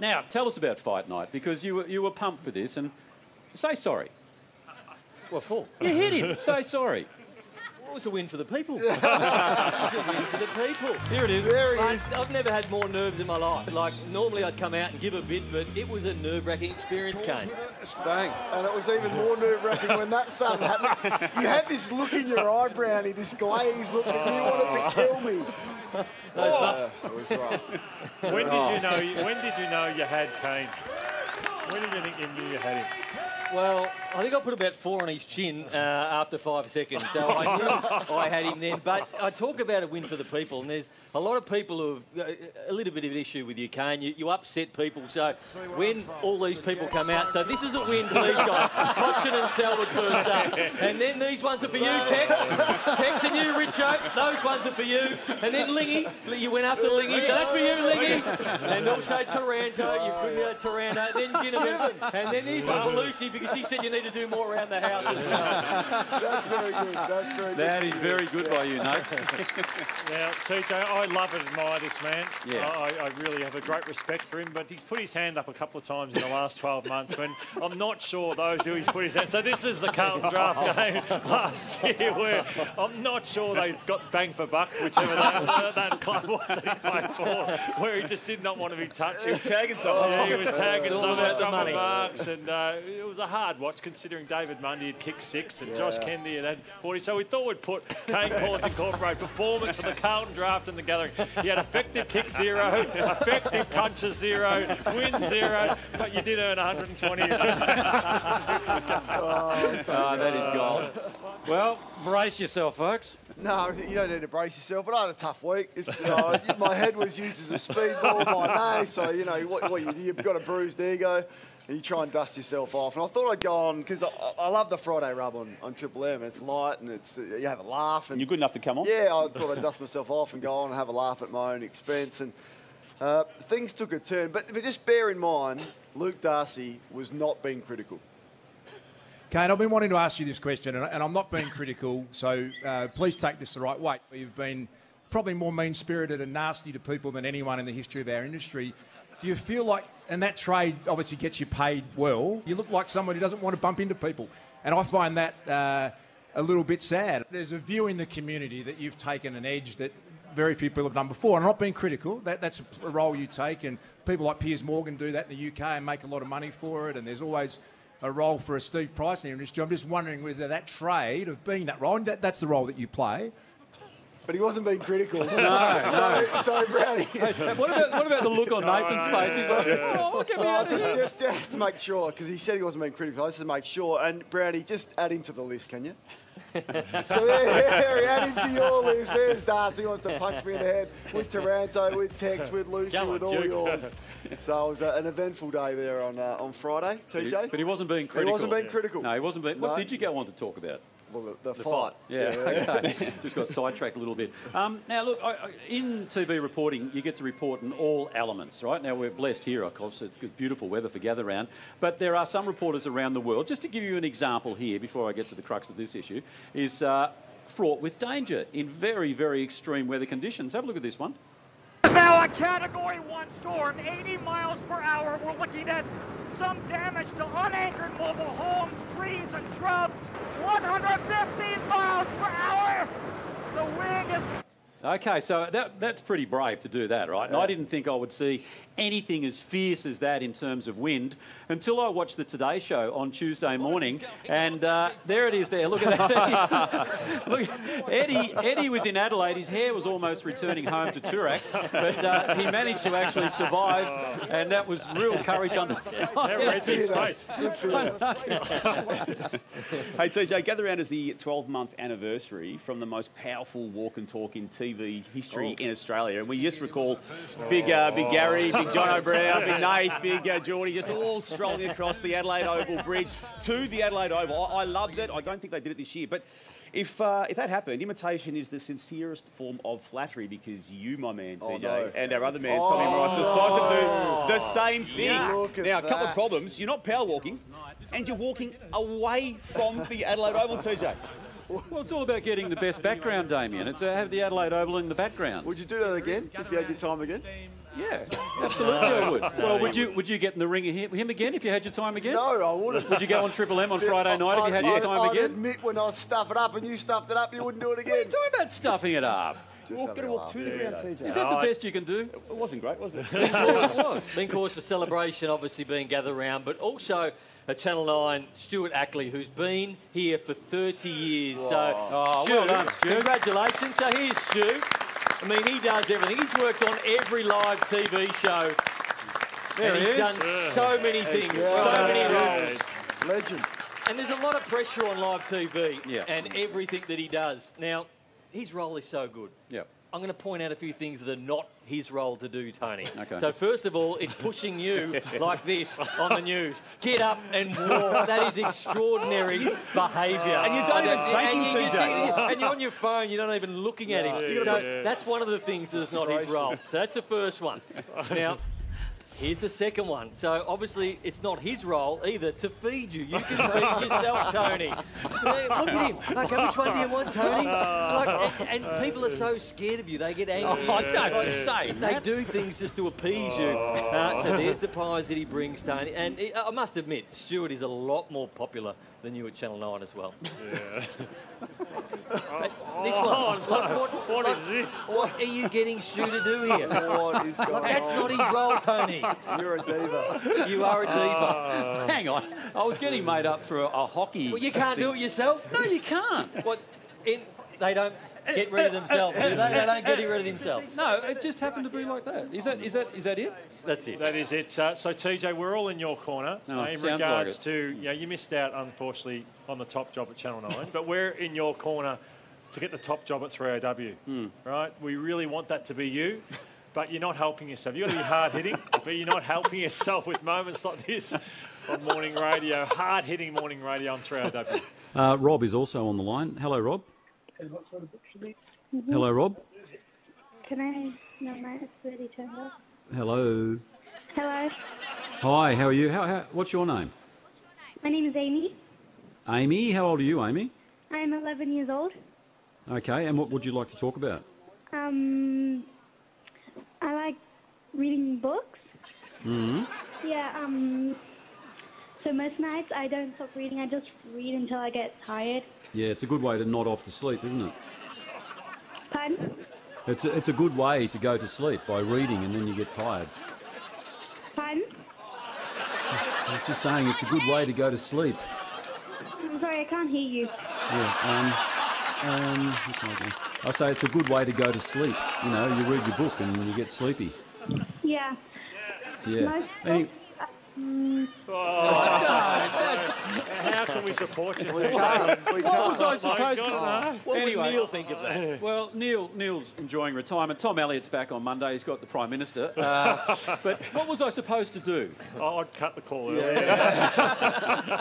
Now, tell us about fight night, because you were pumped for this, and say sorry. What for? You hit him. Say sorry. It was a win for the people. It was a win for the people. Here it is. There he is. I've never had more nerves in my life. Like, normally I'd come out and give a bit, but it was a nerve-wracking experience, Kane. Bang. And it was even more nerve-wracking when that started happening. You had this look in your eye, Brownie, this glazed look, and you wanted to kill me. It was rough. When did you know you had Kane? When did you think you knew you had him? Well, I think I put about 4 on his chin after 5 seconds, so I knew I had him then. But I talk about a win for the people, and there's a lot of people who have a little bit of an issue with you, Kane. You upset people, so when all these people come out, so this is a win for these guys. Cochin and Selwood first up. And then these ones are for you, Tex. Tex and you, Richo. Those ones are for you. And then Lingy, you went after Lingy, so that's for you, Lingy. And also Taranto, you couldn't get Taranto. Then Ginnivan. And then here's one for Lucy, because she said you need to do more around the house as well. That's very good. That's very good. That is very good by you, Nath. Now, TJ, I love and admire this man. Yeah. I really have a great respect for him, but he's put his hand up a couple of times in the last 12 months when I'm not sure those who he's put his hand. So this is the Carlton draft game last year where I'm not sure they got bang for buck, whichever that club was that he played for, where he just did not want to be touched. He was tagging someone. Yeah, he was tagging It's all someone, about the double money. marks, and it was a hard watch considering David Mundy had kicked 6 and Josh Kennedy had 40. So we thought we'd put Kane Cornes Incorporated performance for the Carlton draft and the gathering. He had effective kick 0, effective punches 0, win 0, but you did earn 120. That is gold. Well, brace yourself, folks. No, you don't need to brace yourself, but I had a tough week. My head was used as a speedball by May, so, you know, what you do, you've got a bruised ego, and you try and dust yourself off. And I thought I'd go on, because I love the Friday rub on Triple M. It's light, and you have a laugh. And You're good enough to come on? Yeah, I thought I'd dust myself off and go on and have a laugh at my own expense. And things took a turn. But just bear in mind, Luke Darcy was not being critical. Kane, I've been wanting to ask you this question, and I'm not being critical, so please take this the right way. You've been probably more mean-spirited and nasty to people than anyone in the history of our industry. Do you feel like, and that trade obviously gets you paid well, you look like someone who doesn't want to bump into people. And I find that a little bit sad. There's a view in the community that you've taken an edge that very few people have done before. And I'm not being critical. That's a role you take, and people like Piers Morgan do that in the UK and make a lot of money for it, and there's always a role for a Steve Price in the industry. I'm just wondering whether that trade of being that role, and that's the role that you play. But he wasn't being critical. No. Sorry, Brownie. What about the look on Nathan's face? He's like, oh, get me out of here. Just to make sure, because he said he wasn't being critical. Just to make sure. And Brownie, just add him to the list, can you? So there, add him to your list. There's Darcy, wants to punch me in the head with Taranto, with Tex, with Lucy, with all yours. So it was an eventful day there on Friday, TJ. But he wasn't being critical. He wasn't being critical. No, he wasn't being... What did you go on to talk about? Well, the fight. Yeah, okay. Just got sidetracked a little bit. Now, look, in TV reporting, you get to report on all elements, right? Now, we're blessed here, of course. It's good, beautiful weather for gather round. But there are some reporters around the world, just to give you an example here, before I get to the crux of this issue, is fraught with danger in very, very extreme weather conditions. Have a look at this one. It's now a Category 1 storm, 80 miles per hour. We're looking at some damage to unanchored mobile homes, trees and shrubs. 115 miles per hour. The wind is... Okay, so that's pretty brave to do that, right? And I didn't think I would see anything as fierce as that in terms of wind until I watched the Today Show on Tuesday morning, and there it is there. Look at that. Look, Eddie was in Adelaide. His hair was almost returning home to Toorak, but he managed to actually survive, and that was real courage under... It's his face. Hey, TJ, Gather Round is the 12-month anniversary from the most powerful walk and talk in TV history in Australia. And we just recall big Gary, big John O'Brien, big Nath, big Geordie, just all strolling across the Adelaide Oval Bridge to the Adelaide Oval. I loved it. I don't think they did it this year. But if that happened, imitation is the sincerest form of flattery, because you, my man, TJ, and our other man, Tommy Morris, decided to do the same thing. Now, a couple of problems. You're not power walking, and you're walking away from the Adelaide Oval, TJ. Well, it's all about getting the best background, Damien. It's have the Adelaide Oval in the background. Would you do that again if you had your time again? Yeah, absolutely I would. Well, would you get in the ring of him again if you had your time again? No, I wouldn't. Would you go on Triple M on Friday night if you had your time I'd again? admit when I stuff it up and you stuffed it up, you wouldn't do it What are you again. talking about stuffing it up? Gotta walk to the ground, TJ. Is that the best you can do? It wasn't great, was it? Been cause for celebration, obviously being gathered around, but also at Channel 9, Stuart Ackley, who's been here for 30 years. So, Stu, well done, Stu. Congratulations. So here's Stu. I mean, he does everything. He's worked on every live TV show. There and he he's is. done so many things, so many roles. Legend. And there's a lot of pressure on live TV Yeah. and everything that he does. Now, his role is so good. Yep. I'm going to point out a few things that are not his role to do, Tony. Okay. So first of all, it's pushing you like this on the news. Get up and walk. That is extraordinary behaviour. And you don't even thank him, TJ. And you're on your phone, you're not even looking at him. So that's one of the things that's not his role. So that's the first one. Now, here's the second one. So obviously it's not his role either to feed you. You can feed yourself, Tony. Look at him. Okay, which one do you want, Tony? And people are so scared of you. They get angry. Oh, don't say They that. do things just to appease you. So there's the pies that he brings, Tony. And I must admit, Stuart is a lot more popular than you at Channel 9 as well. Yeah. This one. What is this? What are you getting Stu to do here? What is going on? That's not his role, Tony. You're a diva. You are a diva. Hang on. I was getting made up for a hockey. Well, you can't do it yourself. No, you can't. What? They don't get rid of themselves, do they? They don't get rid of themselves. No, it just happened to be like that. Is that it? That's it. That is it. So, TJ, we're all in your corner Oh, in sounds regards like to, you missed out, unfortunately, on the top job at Channel 9, but we're in your corner to get the top job at 3OW, right? We really want that to be you, but you're not helping yourself. You've got to be hard-hitting, but you're not helping yourself with moments like this on morning radio, hard-hitting morning radio on 3OW. Rob is also on the line. Hello, Rob. Hello, Rob. Can I? No, mate, it's already turned off. Hello. Hello, Hi, how are you? What's your name? my name is Amy. Amy. How old are you, Amy? I'm 11 years old. Okay, and what would you like to talk about? I like reading books. Mm-hmm. Yeah, so most nights I don't stop reading. I just read until I get tired. Yeah, it's a good way to nod off to sleep, isn't it? Pardon? It's a good way to go to sleep by reading and then you get tired. Pardon? I was just saying it's a good way to go to sleep. I'm sorry, I can't hear you. Yeah, I say it's a good way to go to sleep. You know, you read your book and you get sleepy. Yeah. Yeah. Most How can we support you, TJ? What was I supposed to know? What Anyway. would Neil think of that? Well, Neil's enjoying retirement. Tom Elliott's back on Monday. He's got the Prime Minister. But what was I supposed to do? I'd cut the call early.